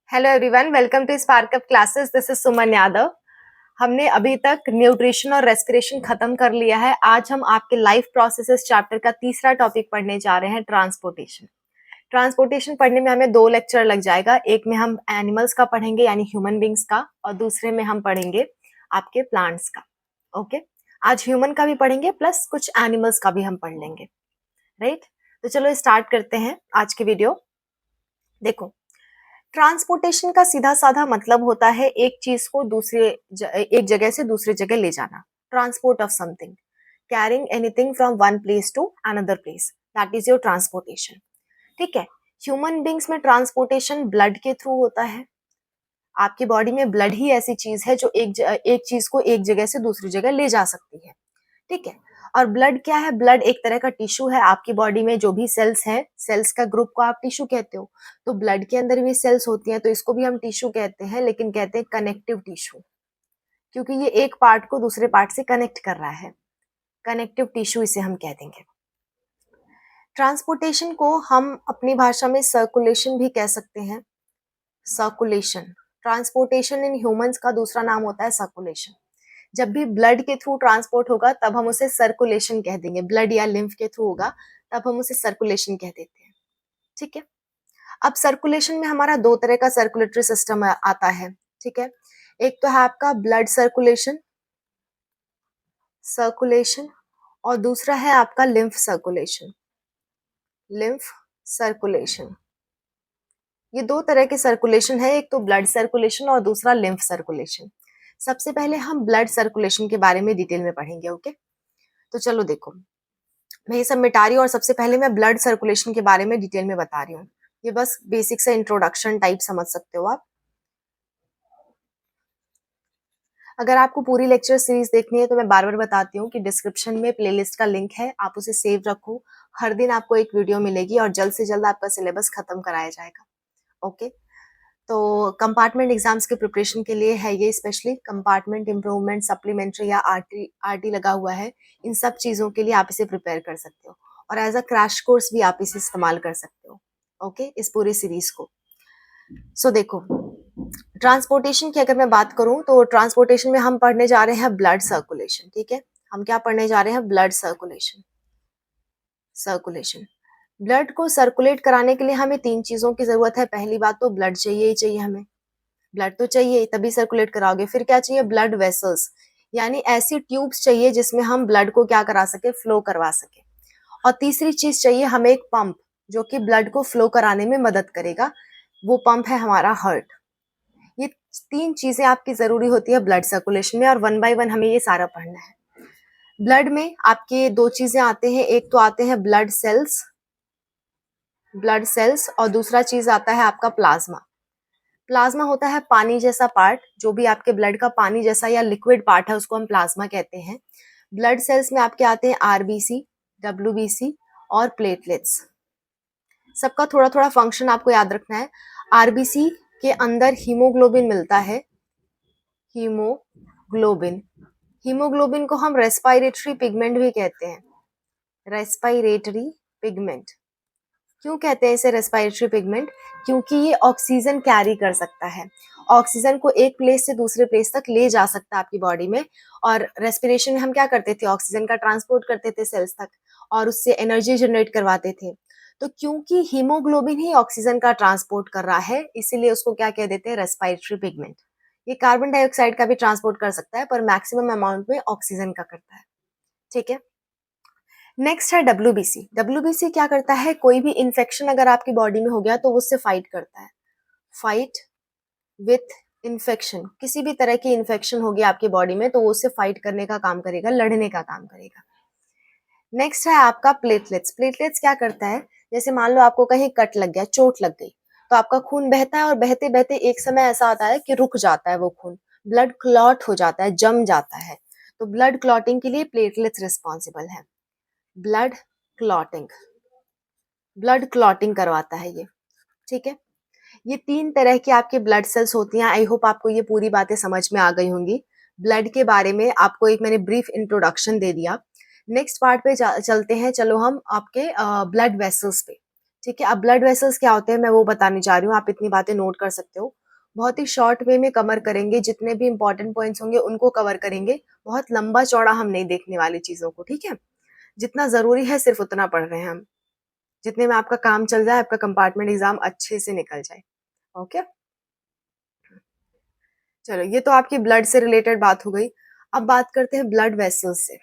Hello everyone, welcome to spark up classes. This is Suman Yadav. हमने अभी तक न्यूट्रिशन और रेस्पिरेशन खत्म कर लिया है। आज हम आपके लाइफ प्रोसेसेस चैप्टर का तीसरा टॉपिक पढ़ने जा रहे हैं, ट्रांसपोर्टेशन। ट्रांसपोर्टेशन पढ़ने में हमें 2 लेक्चर लग जाएगा। एक में हम एनिमल्स का पढ़ेंगे यानी ह्यूमन बींग्स का, और दूसरे में हम पढ़ेंगे आपके प्लांट्स का। ओके, आज ह्यूमन का भी पढ़ेंगे प्लस कुछ एनिमल्स का भी हम पढ़ लेंगे, राइट। तो चलो स्टार्ट करते हैं आज की वीडियो। देखो, ट्रांसपोर्टेशन का सीधा साधा मतलब होता है एक चीज को एक जगह से दूसरी जगह ले जाना। Transport of something, carrying anything from one place to another place, that is your transportation. ठीक है। ह्यूमन बींग्स में ट्रांसपोर्टेशन ब्लड के थ्रू होता है। आपकी बॉडी में ब्लड ही ऐसी चीज है जो एक चीज को एक जगह से दूसरी जगह ले जा सकती है। ठीक है। और ब्लड क्या है? ब्लड एक तरह का टिश्यू है। आपकी बॉडी में जो भी सेल्स हैं, सेल्स का ग्रुप को आप टिश्यू कहते हो। तो ब्लड के अंदर भी सेल्स होती हैं, तो इसको भी हम टिश्यू कहते हैं, लेकिन कहते हैं कनेक्टिव टिश्यू, क्योंकि ये एक पार्ट को दूसरे पार्ट से कनेक्ट कर रहा है। कनेक्टिव टिश्यू इसे हम कह देंगे। ट्रांसपोर्टेशन को हम अपनी भाषा में सर्कुलेशन भी कह सकते हैं। सर्कुलेशन, ट्रांसपोर्टेशन इन ह्यूमंस का दूसरा नाम होता है सर्कुलेशन। जब भी ब्लड के थ्रू ट्रांसपोर्ट होगा तब हम उसे सर्कुलेशन कह देंगे। ब्लड या लिम्फ के थ्रू होगा तब हम उसे सर्कुलेशन कह देते हैं। ठीक है। अब सर्कुलेशन में हमारा 2 तरह का सर्कुलेटरी सिस्टम आता है। ठीक है। एक तो है आपका ब्लड सर्कुलेशन सर्कुलेशन और दूसरा है आपका लिम्फ सर्कुलेशन। लिम्फ सर्कुलेशन, ये 2 तरह के सर्कुलेशन है, एक तो ब्लड सर्कुलेशन और दूसरा लिम्फ सर्कुलेशन। सबसे पहले हम ब्लड सर्कुलेशन के बारे में डिटेल में पढ़ेंगे। ओके, तो चलो देखो, मैं ये सब मिटा रही हूँ और सबसे पहले मैं ब्लड सर्कुलेशन के बारे में डिटेल में बता रही हूँ। ये बस बेसिक से इंट्रोडक्शन टाइप समझ सकते हो आप। अगर आपको पूरी लेक्चर सीरीज देखनी है तो मैं बार बार बताती हूँ कि डिस्क्रिप्शन में प्लेलिस्ट का लिंक है, आप उसे सेव रखो। हर दिन आपको एक वीडियो मिलेगी और जल्द से जल्द आपका सिलेबस खत्म कराया जाएगा। ओके, तो कंपार्टमेंट एग्जाम्स के प्रिपरेशन के लिए है ये, स्पेशली कंपार्टमेंट इम्प्रूवमेंट, सप्लीमेंट्री या आरटी लगा हुआ है। इन सब चीज़ों के लिए आप इसे प्रिपेयर कर सकते हो और एज अ क्रैश कोर्स भी आप इसे इस्तेमाल कर सकते हो। ओके, इस पूरी सीरीज को। सो देखो, ट्रांसपोर्टेशन की अगर मैं बात करूं तो ट्रांसपोर्टेशन में हम पढ़ने जा रहे हैं ब्लड सर्कुलेशन। ठीक है, हम क्या पढ़ने जा रहे हैं? Blood circulation. सर्कुलेशन, ब्लड को सर्कुलेट कराने के लिए हमें 3 चीजों की जरूरत है। पहली बात तो ब्लड चाहिए ही चाहिए हमें। ब्लड तो चाहिए तभी सर्कुलेट कराओगे। फिर क्या चाहिए? ब्लड वेसल्स, यानी ऐसी ट्यूब्स चाहिए जिसमें हम ब्लड को क्या करा सके? फ्लो करवा सके। और तीसरी चीज चाहिए हमें एक पंप, जो कि ब्लड को फ्लो कराने में मदद करेगा। वो पंप है हमारा हार्ट। ये 3 चीजें आपकी जरूरी होती है ब्लड सर्कुलेशन में, और वन बाय वन हमें ये सारा पढ़ना है। ब्लड में आपके 2 चीजें आते हैं, एक तो आते हैं ब्लड सेल्स, और दूसरा चीज आता है आपका प्लाज्मा। प्लाज्मा होता है पानी जैसा पार्ट, जो भी आपके ब्लड का पानी जैसा या लिक्विड पार्ट है उसको हम प्लाज्मा कहते हैं। ब्लड सेल्स में आपके आते हैं आरबीसी, डब्ल्यूबीसी और प्लेटलेट्स। सबका थोड़ा थोड़ा फंक्शन आपको याद रखना है। आरबीसी के अंदर हीमोग्लोबिन मिलता है। हीमोग्लोबिन, हीमोग्लोबिन को हम रेस्पिरेटरी पिगमेंट भी कहते हैं। रेस्पिरेटरी पिगमेंट, क्यों कहते हैं इसे रेस्पिरेटरी पिगमेंट? क्योंकि ये ऑक्सीजन कैरी कर सकता है। ऑक्सीजन को एक प्लेस से दूसरे प्लेस तक ले जा सकता है आपकी बॉडी में। और रेस्पिरेशन में हम क्या करते थे? ऑक्सीजन का ट्रांसपोर्ट करते थे सेल्स तक और उससे एनर्जी जनरेट करवाते थे। तो क्योंकि हीमोग्लोबिन ही ऑक्सीजन का ट्रांसपोर्ट कर रहा है, इसीलिए उसको क्या कह देते हैं? Respiratory pigment. ये कार्बन डाइऑक्साइड का भी ट्रांसपोर्ट कर सकता है, पर मैक्सिमम अमाउंट में ऑक्सीजन का करता है। ठीक है। नेक्स्ट है डब्ल्यूबीसी। डब्ल्यूबीसी क्या करता है? कोई भी इन्फेक्शन अगर आपकी बॉडी में हो गया तो उससे फाइट करता है। फाइट विथ इन्फेक्शन, किसी भी तरह की इन्फेक्शन होगी आपकी बॉडी में तो वो उससे फाइट करने का काम करेगा, लड़ने का काम करेगा। नेक्स्ट है आपका प्लेटलेट्स। प्लेटलेट्स क्या करता है? जैसे मान लो आपको कहीं कट लग गया, चोट लग गई, तो आपका खून बहता है और बहते बहते एक समय ऐसा आता है कि रुक जाता है वो खून, ब्लड क्लॉट हो जाता है, जम जाता है। तो ब्लड क्लॉटिंग के लिए प्लेटलेट्स रिस्पॉन्सिबल है। ब्लड क्लॉटिंग, ब्लड क्लॉटिंग करवाता है ये। ठीक है। ये 3 तरह की आपकी ब्लड सेल्स होती हैं। आई होप आपको ये पूरी बातें समझ में आ गई होंगी। ब्लड के बारे में आपको एक मैंने ब्रीफ इंट्रोडक्शन दे दिया। नेक्स्ट पार्ट पे चलते हैं। चलो हम आपके ब्लड वेसल्स पे। ठीक है। अब ब्लड वेसल्स क्या होते हैं मैं वो बताने जा रही हूँ, आप इतनी बातें नोट कर सकते हो। बहुत ही शॉर्ट वे में कवर करेंगे, जितने भी इंपॉर्टेंट पॉइंट्स होंगे उनको कवर करेंगे। बहुत लंबा चौड़ा हम नहीं देखने वाली चीजों को, ठीक है। जितना जरूरी है सिर्फ उतना पढ़ रहे हैं हम, जितने में आपका काम चल जाए, आपका कंपार्टमेंट एग्जाम अच्छे से निकल जाए। ओके, चलो ये तो आपकी ब्लड से रिलेटेड बात हो गई। अब बात करते हैं ब्लड वेसल्स से।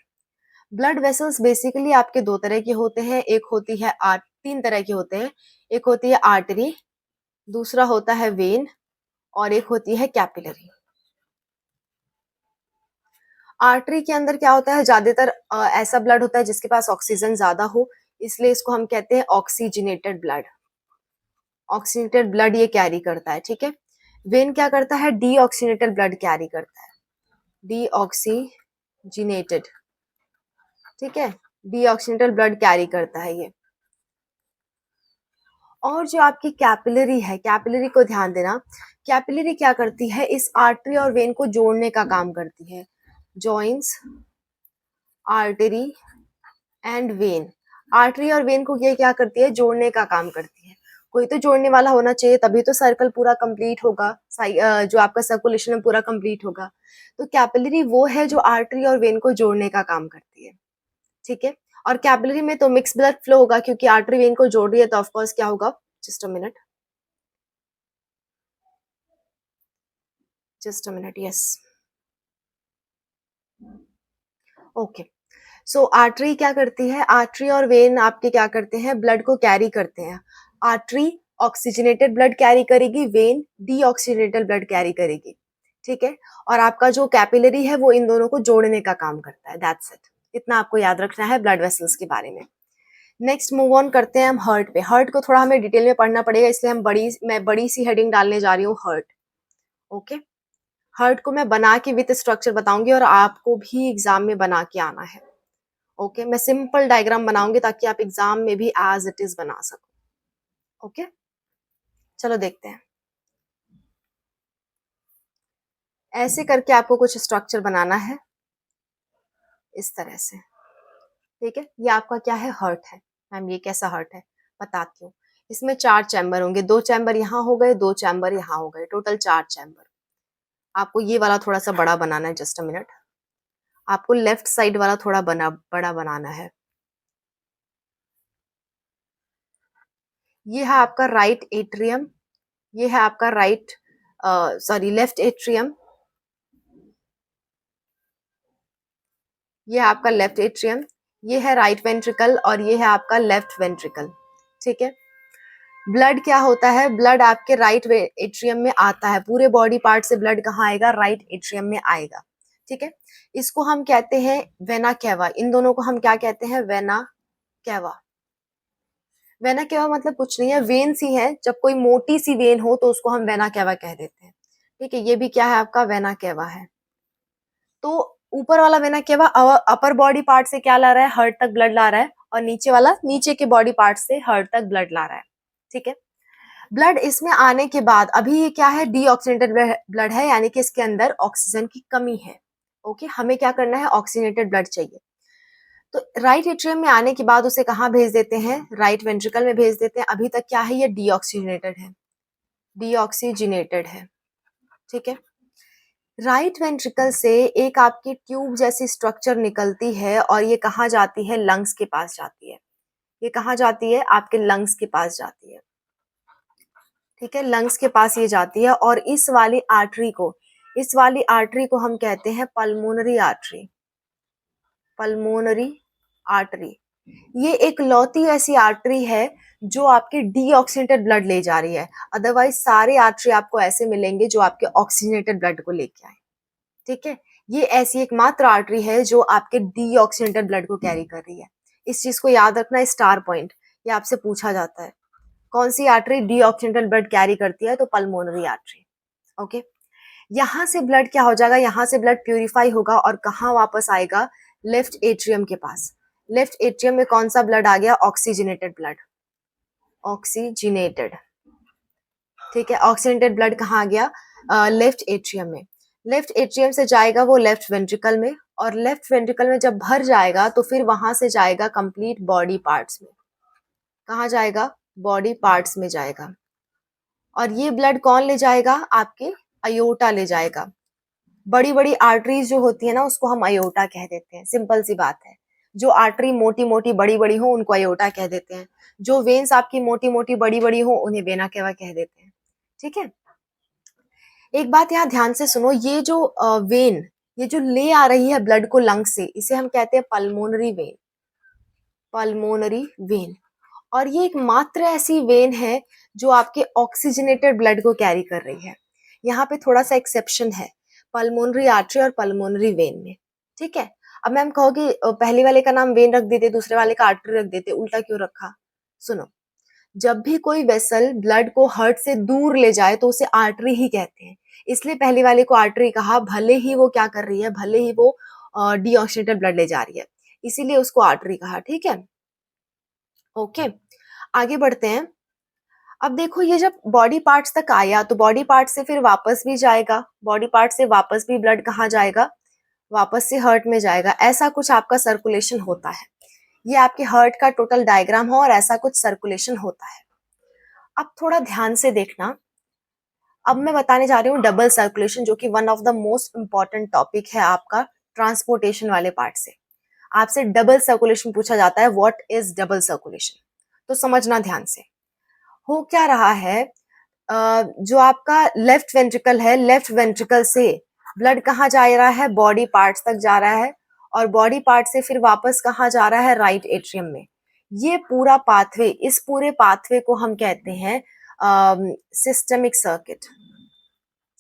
ब्लड वेसल्स बेसिकली आपके दो तरह के होते हैं, एक होती है तीन तरह के होते हैं। एक होती है आर्टरी, दूसरा होता है वेन, और एक होती है कैपिलरी। आर्टरी के अंदर क्या होता है, ज्यादातर ऐसा ब्लड होता है जिसके पास ऑक्सीजन ज्यादा हो, इसलिए इसको हम कहते हैं ऑक्सीजनेटेड ब्लड। ऑक्सीजनेटेड ब्लड ये कैरी करता है, ठीक है। वेन क्या करता है, डीऑक्सीजनेटेड ब्लड कैरी करता है, डीऑक्सीजिनेटेड, ठीक है। डीऑक्सीजनेटेड ब्लड कैरी करता है ये। और जो आपकी कैपिलरी है, कैपिलरी को ध्यान देना, कैपिलरी क्या करती है, इस आर्टरी और वेन को जोड़ने का काम करती है। Joins artery and when. Artery और वेन को ये क्या करती है, जोड़ने का काम करती है। कोई तो जोड़ने वाला होना चाहिए, तभी तो सर्कल पूरा कंप्लीट होगा, जो आपका सर्कुलेशन है पूरा कंप्लीट होगा। तो कैपिलरी वो है जो आर्टरी और वेन को जोड़ने का काम करती है, ठीक है। और कैपिलरी में तो मिक्स ब्लड फ्लो होगा, क्योंकि आर्टरी वेन को जोड़ रही है, तो ऑफकोर्स क्या होगा, just a minute, just a minute, yes, okay. So artery क्या करती है, आर्टरी और वेन आपके क्या करते हैं, ब्लड को कैरी करते हैं। आर्टरी ऑक्सीजनेटेड ब्लड कैरी करेगी, वेन डीऑक्सीजनेटेड ब्लड कैरी करेगी, ठीक है। और आपका जो कैपिलरी है वो इन दोनों को जोड़ने का काम करता है, दैट्स इट। इतना आपको याद रखना है ब्लड वेसल्स के बारे में। नेक्स्ट मूव ऑन करते हैं हम हार्ट पे। हार्ट को थोड़ा हमें डिटेल में पढ़ना पड़ेगा, इसलिए मैं बड़ी सी हेडिंग डालने जा रही हूँ, हार्ट। ओके, हार्ट को मैं बना के विथ स्ट्रक्चर बताऊंगी, और आपको भी एग्जाम में बना के आना है। ओके, मैं सिंपल डायग्राम बनाऊंगी ताकि आप एग्जाम में भी एज इट इज बना सको। ओके, चलो देखते हैं। ऐसे करके आपको कुछ स्ट्रक्चर बनाना है, इस तरह से, ठीक है। ये आपका क्या है, हार्ट है। मैम ये कैसा हार्ट है, बताती हूँ। इसमें 4 चैम्बर होंगे, 2 चैम्बर यहाँ हो गए, 2 चैम्बर यहाँ हो गए, टोटल 4 चैम्बर। आपको ये वाला थोड़ा सा बड़ा बनाना है, जस्ट अ मिनट। आपको लेफ्ट साइड वाला थोड़ा बड़ा बनाना है। ये है आपका राइट एट्रियम, ये है आपका लेफ्ट एट्रियम, ये है आपका लेफ्ट एट्रियम, ये है राइट वेंट्रिकल, और ये है आपका लेफ्ट वेंट्रिकल, ठीक है। ब्लड क्या होता है, ब्लड आपके राइट एट्रियम में आता है, पूरे बॉडी पार्ट से ब्लड कहाँ आएगा, राइट एट्रियम में आएगा, ठीक है। इसको हम कहते हैं वेना केवा। इन दोनों को हम क्या कहते हैं, वेना केवा। वेना केवा मतलब कुछ नहीं है, वेन सी है। जब कोई मोटी सी वेन हो तो उसको हम वेना केवा कह देते हैं, ठीक है। ये भी क्या है, आपका वेना केवा है। तो ऊपर वाला vena cava upper body part से क्या ला रहा है, हार्ट तक ब्लड ला रहा है, और नीचे वाला नीचे के बॉडी पार्ट से हार्ट तक ब्लड ला रहा है, ठीक है। ब्लड इसमें आने के बाद अभी ये क्या है, डीऑक्सीजनेटेड ब्लड है, यानी कि इसके अंदर ऑक्सीजन की कमी है। ओके, हमें क्या करना है, ऑक्सीजनेटेड ब्लड चाहिए। तो राइट एट्रियम में आने के बाद उसे कहाँ भेज देते हैं, राइट वेंट्रिकल में भेज देते हैं। अभी तक क्या है, ये डीऑक्सीजनेटेड है, डीऑक्सीजनेटेड है, ठीक है। राइट वेंट्रिकल से एक आपकी ट्यूब जैसी स्ट्रक्चर निकलती है, और ये कहाँ जाती है, लंग्स के पास जाती है। ये कहाँ जाती है, आपके लंग्स के पास जाती है, ठीक है। लंग्स के पास ये जाती है, और इस वाली आर्टरी को हम कहते हैं पल्मोनरी आर्टरी। पल्मोनरी आर्टरी, ये एक लौती ऐसी आर्टरी है जो आपके डीऑक्सीजनेटेड ब्लड ले जा रही है। अदरवाइज सारे आर्टरी आपको ऐसे मिलेंगे जो आपके ऑक्सीजनेटेड ब्लड को लेके आए, ठीक है। ये ऐसी एकमात्र आर्टरी है जो आपके डीऑक्सीजनेटेड ब्लड को कैरी कर रही है। इस चीज को याद रखना, स्टार पॉइंट, ये आपसे पूछा जाता है। कौन सी आर्टरी डीऑक्सीजनेटेड ब्लड कैरी करती है, तो पल्मोनरी आर्टरी। ओके, यहाँ से ब्लड क्या हो जाएगा, यहाँ से ब्लड प्यूरिफाई होगा और कहाँ वापस आएगा, लेफ्ट एट्रियम के पास। लेफ्ट एट्रियम में कौन सा ब्लड आ गया, ऑक्सीजनेटेड ब्लड, ऑक्सीजनेटेड, ठीक है। ऑक्सीजनेटेड ब्लड कहाँ आ गया, लेफ्ट एट्रियम में। लेफ्ट एट्रियम से जाएगा वो लेफ्ट वेंट्रिकल में, और लेफ्ट वेंट्रिकल में जब भर जाएगा तो फिर वहां से जाएगा कंप्लीट बॉडी पार्ट्स में। कहाँ जाएगा, बॉडी पार्ट्स में जाएगा। और ये ब्लड कौन ले जाएगा? आपके अयोटा ले जाएगा। बड़ी बड़ी आर्टरीज जो होती है ना, उसको हम अयोटा कह देते हैं। सिंपल सी बात है। जो आर्टरी मोटी मोटी बड़ी बड़ी हो उनको अयोटा कह देते हैं। जो वेन्स आपकी मोटी मोटी बड़ी बड़ी हो उन्हें वेना केवा कह देते हैं। ठीक है। एक बात यहाँ ध्यान से सुनो, ये जो वेन, ये जो ले आ रही है ब्लड को लंग से, इसे हम कहते हैं पल्मोनरी वेन। Pulmonary vein. और ये एक मात्र ऐसी वेन है जो आपके ऑक्सीजनेटेड ब्लड को कैरी कर रही है। यहाँ पे थोड़ा सा एक्सेप्शन है पल्मोनरी आर्टरी और पल्मोनरी वेन में। ठीक है। अब मैम कहोगे पहले वाले का नाम वेन रख देते, दूसरे वाले का आर्टरी रख देते, उल्टा क्यों रखा? सुनो, जब भी कोई वेसल ब्लड को हार्ट से दूर ले जाए तो उसे आर्टरी ही कहते हैं। इसलिए पहले वाले को आर्टरी कहा, भले ही वो क्या कर रही है, भले ही वो डीऑक्सीजनेटेड ब्लड ले जा रही है, इसीलिए उसको आर्टरी कहा। ठीक है। ओके, आगे बढ़ते हैं। अब देखो, ये जब बॉडी पार्ट्स तक आया तो बॉडी पार्ट से फिर वापस भी जाएगा। बॉडी पार्ट से वापस भी ब्लड कहाँ जाएगा? वापस से हार्ट में जाएगा। ऐसा कुछ आपका सर्कुलेशन होता है। ये आपके हार्ट का टोटल डायग्राम हो और ऐसा कुछ सर्कुलेशन होता है। अब थोड़ा ध्यान से देखना। अब मैं बताने जा रही हूँ डबल सर्कुलेशन, जो कि one of the most important topic है आपका ट्रांसपोर्टेशन वाले पार्ट से। आपसे डबल सर्कुलेशन पूछा जाता है, व्हाट इज डबल सर्कुलेशन? तो समझना ध्यान से। हो क्या रहा है, जो आपका लेफ्ट वेंट्रिकल है, लेफ्ट वेंट्रिकल से ब्लड कहाँ जा रहा है? बॉडी पार्ट्स तक जा रहा है। और बॉडी पार्ट से फिर वापस कहाँ जा रहा है? राइट एट्रियम में। ये पूरा पाथवे, इस पूरे पाथवे को हम कहते हैं सिस्टमिक सर्किट।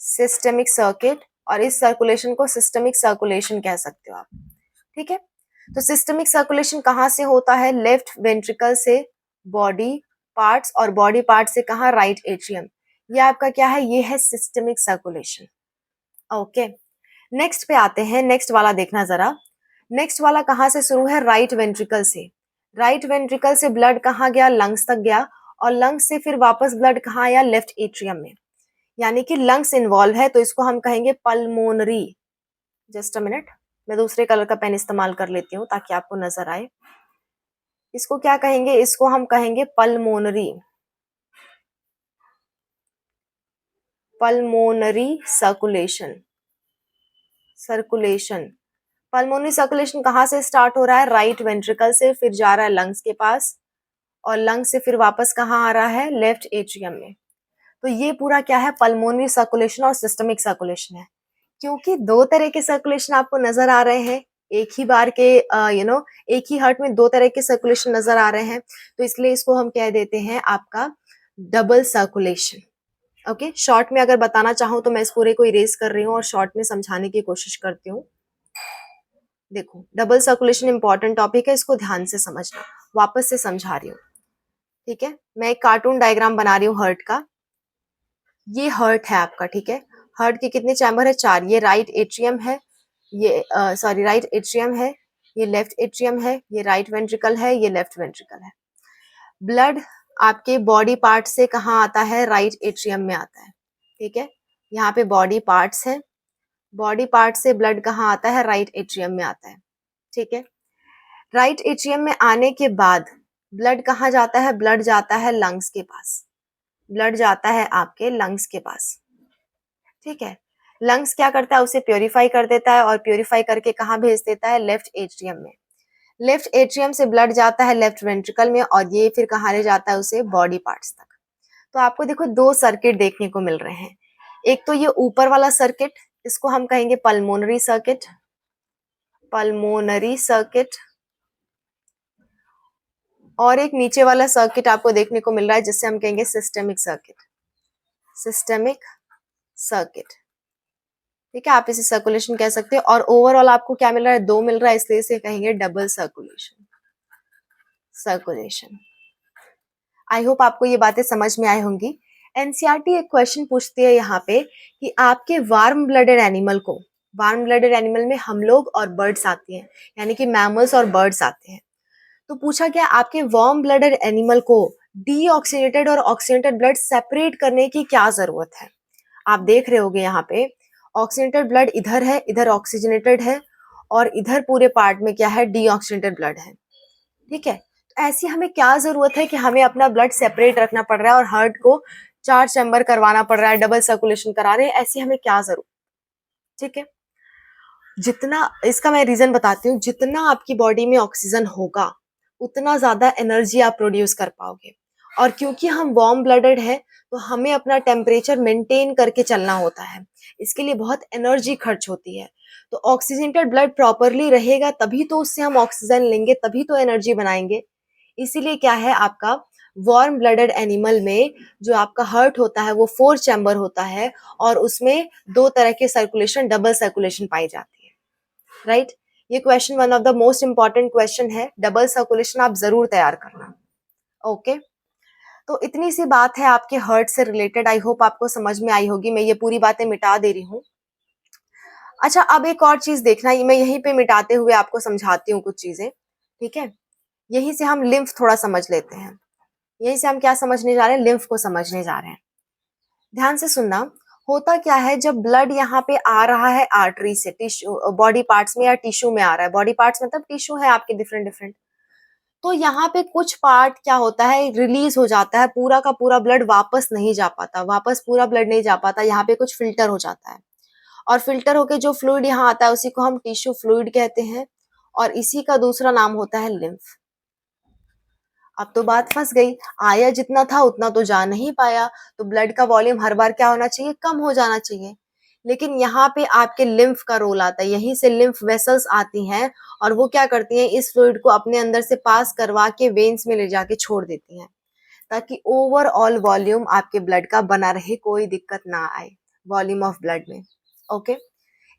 Systemic circuit. और इस सर्कुलेशन को सिस्टमिक सर्कुलेशन कह सकते हो आप। ठीक है। तो सिस्टमिक सर्कुलेशन कहाँ से होता है? लेफ्ट वेंट्रिकल से बॉडी पार्ट्स, और बॉडी पार्ट से कहाँ? Right atrium. ये आपका क्या है? ये है सिस्टमिक सर्कुलेशन। ओके, नेक्स्ट पे आते हैं। नेक्स्ट वाला देखना जरा। नेक्स्ट वाला कहाँ से शुरू है? राइट वेंट्रिकल से। राइट वेंट्रिकल से ब्लड कहाँ गया? लंग्स तक गया। और लंग्स से फिर वापस ब्लड कहाँ आया? लेफ्ट एट्रियम में। यानी कि लंग्स इन्वॉल्व है, तो इसको हम कहेंगे पल्मोनरी। जस्ट अ मिनट, मैं दूसरे कलर का पेन इस्तेमाल कर लेती हूँ ताकि आपको नजर आए। इसको क्या कहेंगे? इसको हम कहेंगे pulmonary. Pulmonary circulation. Circulation. Pulmonary circulation कहाँ से स्टार्ट हो रहा है? राइट वेंट्रिकल से, फिर जा रहा है लंग्स के पास, और लंग्स से फिर वापस कहाँ आ रहा है? लेफ्ट एट्रियम में। तो ये पूरा क्या है? पल्मोनरी सर्कुलेशन और सिस्टमिक सर्कुलेशन है। क्योंकि दो तरह के सर्कुलेशन आपको नजर आ रहे हैं, एक ही बार के एक ही हार्ट में दो तरह के सर्कुलेशन नजर आ रहे हैं, तो इसलिए इसको हम कह देते हैं आपका डबल सर्कुलेशन। ओके, शॉर्ट में अगर बताना चाहूँ तो मैं इस पूरे को इरेज कर रही हूँ और शॉर्ट में समझाने की कोशिश करती हूँ। देखो, डबल सर्कुलेशन इंपॉर्टेंट टॉपिक है, इसको ध्यान से समझना। वापस से समझा रही हूँ। ठीक है, मैं एक कार्टून डायग्राम बना रही हूँ हार्ट का। ये हार्ट है आपका। ठीक है, हार्ट के कितने चैम्बर है? 4। ये राइट एट्रियम है, ये राइट एट्रियम है, ये लेफ्ट एट्रियम है, ये राइट वेंट्रिकल है, ये लेफ्ट वेंट्रिकल है। ब्लड आपके बॉडी पार्ट से कहाँ आता है? राइट एट्रियम में आता है। ठीक है, यहाँ पे बॉडी पार्ट्स है, बॉडी पार्ट से ब्लड कहाँ आता है? राइट एट्रियम में आता है। ठीक है, राइट एट्रियम में आने के बाद ब्लड कहाँ जाता है? ब्लड जाता है लंग्स के पास। ब्लड जाता है आपके लंग्स के पास। ठीक है, लंग्स क्या करता है? उसे प्योरीफाई कर देता है, और प्योरीफाई करके कहाँ भेज देता है? लेफ्ट एट्रियम में। लेफ्ट एट्रियम से ब्लड जाता है लेफ्ट वेंट्रिकल में, और ये फिर कहाँ ले जाता है उसे? बॉडी पार्ट्स तक। तो आपको देखो 2 सर्किट देखने को मिल रहे हैं। एक तो ये ऊपर वाला सर्किट, इसको हम कहेंगे पल्मोनरी सर्किट। Pulmonary circuit. और एक नीचे वाला सर्किट आपको देखने को मिल रहा है, जिससे हम कहेंगे सिस्टेमिक सर्किट। Systemic circuit. ठीक है, आप इसे सर्कुलेशन कह सकते हो। और ओवरऑल आपको क्या मिल रहा है? 2 मिल रहा है, इसलिए इसे कहेंगे double circulation. Circulation. I hope आपको ये बातें समझ में आई होंगी। एनसीईआरटी एक क्वेश्चन पूछती है यहाँ पे कि आपके वार्म ब्लडेड एनिमल को, वार्म ब्लडेड एनिमल में हम लोग और बर्ड्स आती हैं, यानी कि मैमल्स और बर्ड्स आते हैं। तो पूछा गया आपके वार्म ब्लडेड एनिमल को डीऑक्सीनेटेड और ऑक्सीनेटेड ब्लड सेपरेट करने की क्या जरूरत है? आप देख रहे होगे यहाँ पे ऑक्सीनेटेड ब्लड इधर है, इधर ऑक्सीजनेटेड है, और इधर पूरे पार्ट में क्या है? डीऑक्सीनेटेड ब्लड है। ठीक है, ऐसी हमें क्या जरूरत है कि हमें अपना ब्लड सेपरेट रखना पड़ रहा है और हार्ट को 4 चैम्बर करवाना पड़ रहा है, डबल सर्कुलेशन करा रहे हैं, ऐसी हमें क्या जरूरत? ठीक है, जितना इसका मैं रीजन बताती हूँ, जितना आपकी बॉडी में ऑक्सीजन होगा उतना ज्यादा एनर्जी आप प्रोड्यूस कर पाओगे। और क्योंकि हम वार्म ब्लडेड है तो हमें अपना टेम्परेचर मेंटेन करके चलना होता है, इसके लिए बहुत एनर्जी खर्च होती है। तो ऑक्सीजनेटेड ब्लड प्रॉपरली रहेगा तभी तो उससे हम ऑक्सीजन लेंगे, तभी तो एनर्जी बनाएंगे। इसीलिए क्या है, आपका वार्म ब्लडेड एनिमल में जो आपका हार्ट होता है वो 4 चैम्बर होता है और उसमें 2 तरह के सर्कुलेशन, डबल सर्कुलेशन पाई जाती है, राइट? ये question one of the most important question है, डबल सर्कुलेशन आप जरूर तैयार करना। ओके, तो इतनी सी बात है आपके हार्ट से रिलेटेड, आई होप आपको समझ में आई होगी, मैं ये पूरी बातें मिटा दे रही हूँ। अच्छा, अब एक और चीज देखना, मैं यहीं पे मिटाते हुए आपको समझाती हूँ कुछ चीजें, ठीक है? यहीं से हम लिम्फ थोड़ा समझ लेते हैं। यहीं से हम क्या समझने जा रहे हैं, लिम्फ को समझने जा रहे हैं। ध्यान से सुनना, होता क्या है जब ब्लड यहाँ पे आ रहा है आर्टरी से टिश्यू, बॉडी पार्ट्स में या टिश्यू में आ रहा है, बॉडी पार्ट्स मतलब टिश्यू है आपके डिफरेंट डिफरेंट, तो यहाँ पे कुछ पार्ट क्या होता है, रिलीज हो जाता है, पूरा का पूरा ब्लड वापस नहीं जा पाता, वापस पूरा ब्लड नहीं जा पाता, यहाँ पे कुछ फिल्टर हो जाता है, और फिल्टर होके जो फ्लूइड यहाँ आता है उसी को हम टिश्यू फ्लूइड कहते हैं, और इसी का दूसरा नाम होता है लिम्फ। अब तो बात फंस गई, आया जितना था उतना तो जा नहीं पाया, तो ब्लड का वॉल्यूम हर बार क्या होना चाहिए, कम हो जाना चाहिए। लेकिन यहाँ पे आपके लिम्फ का रोल आता है, यहीं से लिम्फ वेसल्स आती हैं और वो क्या करती हैं, इस फ्लूइड को अपने अंदर से पास करवा के वेन्स में ले जाके छोड़ देती हैं, ताकि ओवरऑल वॉल्यूम आपके ब्लड का बना रहे, कोई दिक्कत ना आए वॉल्यूम ऑफ ब्लड में। ओके,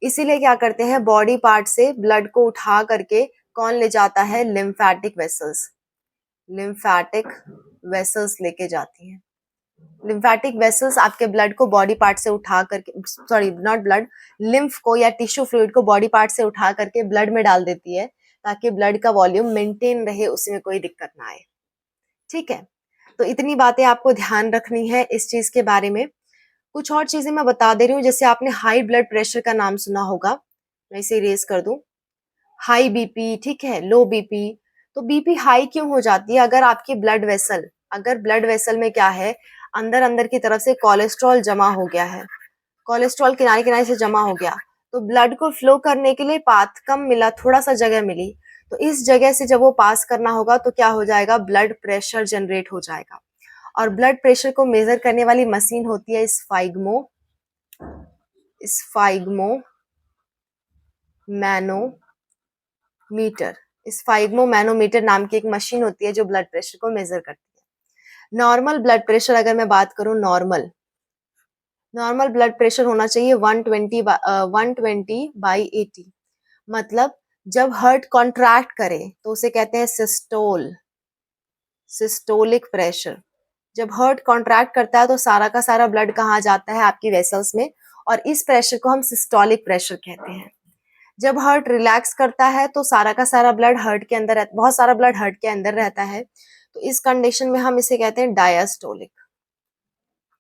इसीलिए क्या करते हैं, बॉडी पार्ट से ब्लड को उठा करके कौन ले जाता है, लिम्फेटिक वेसल्स, लिम्फेटिक वेसल्स लेके जाती हैं। लिम्फेटिक वेसल्स आपके ब्लड को बॉडी पार्ट से उठा करके, सॉरी नॉट ब्लड, लिम्फ को या टिश्यू फ्लूइड को बॉडी पार्ट से उठा करके ब्लड में डाल देती है, ताकि ब्लड का वॉल्यूम मेंटेन रहे, उसमें कोई दिक्कत ना आए। ठीक है, तो इतनी बातें आपको ध्यान रखनी है इस चीज के बारे में। कुछ और चीजें मैं बता दे रही हूँ, जैसे आपने हाई ब्लड प्रेशर का नाम सुना होगा, मैं इसे इरेज कर दूं। हाई बीपी, ठीक है, लो बीपी। तो बीपी हाई क्यों हो जाती है, अगर आपकी ब्लड वेसल, अगर ब्लड वेसल में क्या है, अंदर अंदर की तरफ से कोलेस्ट्रॉल जमा हो गया है, कोलेस्ट्रॉल किनारे किनारे से जमा हो गया, तो ब्लड को फ्लो करने के लिए पाथ कम मिला, थोड़ा सा जगह मिली, तो इस जगह से जब वो पास करना होगा तो क्या हो जाएगा, ब्लड प्रेशर जनरेट हो जाएगा। और ब्लड प्रेशर को मेजर करने वाली मशीन होती है स्फाइग्मो मैनोमीटर। स्फाइग्मो मैनोमीटर नाम की एक मशीन होती है जो ब्लड प्रेशर को मेजर करती है। नॉर्मल ब्लड प्रेशर अगर मैं बात करूं, नॉर्मल ब्लड प्रेशर होना चाहिए 120/80। मतलब जब हार्ट कॉन्ट्रैक्ट करे तो उसे कहते हैं सिस्टोलिक प्रेशर। जब हार्ट कॉन्ट्रैक्ट करता है तो सारा का सारा ब्लड कहाँ जाता है, आपकी वेसल्स में, और इस प्रेशर को हम सिस्टोलिक प्रेशर कहते हैं। जब हार्ट रिलैक्स करता है तो सारा का सारा ब्लड हार्ट के अंदर, बहुत सारा ब्लड हार्ट के अंदर रहता है, तो इस कंडीशन में हम इसे कहते हैं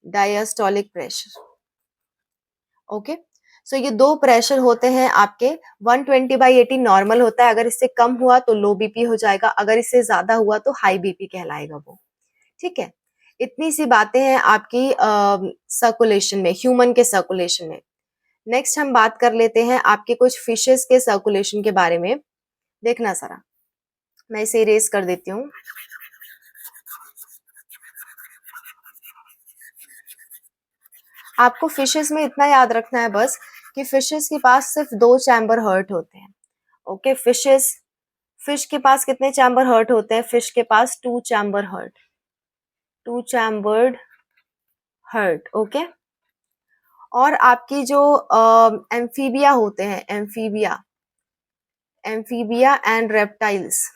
डायस्टोलिक प्रेशर। ओके, सो ये दो प्रेशर होते हैं आपके। 120/80 नॉर्मल होता है, अगर इससे कम हुआ तो लो बीपी हो जाएगा, अगर इससे ज्यादा हुआ तो हाई बीपी कहलाएगा वो। ठीक है, इतनी सी बातें हैं आपकी सर्कुलेशन में, ह्यूमन के सर्कुलेशन में। नेक्स्ट हम बात कर लेते हैं आपके कुछ फिशेस के सर्कुलेशन के बारे में। देखना जरा, मैं इसे इरेज कर देती हूँ। आपको फिशेस में इतना याद रखना है बस कि फिशेस के पास सिर्फ 2 चैम्बर हर्ट होते हैं। ओके, फिश के पास कितने चैम्बर हर्ट होते हैं, फिश के पास 2 chamber hurt, 2 chambered hurt. Okay, और आपकी जो एम्फीबिया होते हैं, एम्फीबिया एंड रेप्टाइल्स,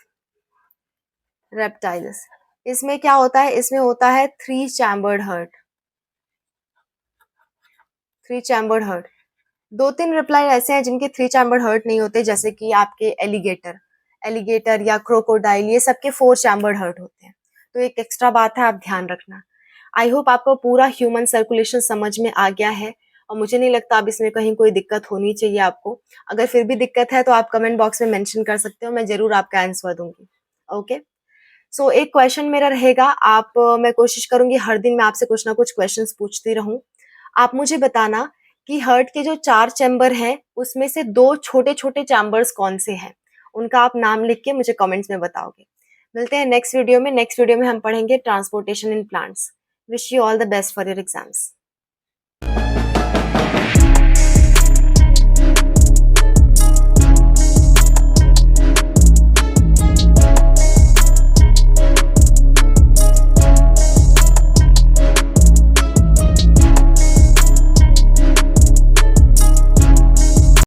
इसमें क्या होता है, इसमें होता है 3 chambered hurt, 3 chambered hurt. 2-3 reply ऐसे हैं जिनके 3 चैम्बर्ड हर्ट नहीं होते, जैसे कि आपके एलिगेटर या क्रोकोडाइल, ये सबके 4 चैम्बर्ड हर्ट होते हैं। तो एक एक्स्ट्रा बात है, आप ध्यान रखना। आई होप आपको पूरा ह्यूमन सर्कुलेशन समझ में आ गया है, और मुझे नहीं लगता अब इसमें कहीं कोई दिक्कत होनी चाहिए आपको। अगर फिर भी दिक्कत है तो आप कमेंट बॉक्स में मेंशन कर सकते हो, मैं जरूर आपका आंसर दूंगी। ओके, सो एक क्वेश्चन मेरा रहेगा, मैं कोशिश करूंगी हर दिन मैं आपसे कुछ ना कुछ क्वेश्चंस पूछती रहूं। आप मुझे बताना कि हार्ट के जो 4 चैम्बर हैं, उसमें से 2 छोटे-छोटे चैम्बर्स कौन से हैं? उनका आप नाम लिख के मुझे कमेंट्स में बताओगे। मिलते हैं नेक्स्ट वीडियो में हम पढ़ेंगे transportation in plants. Wish you all the best for your exams.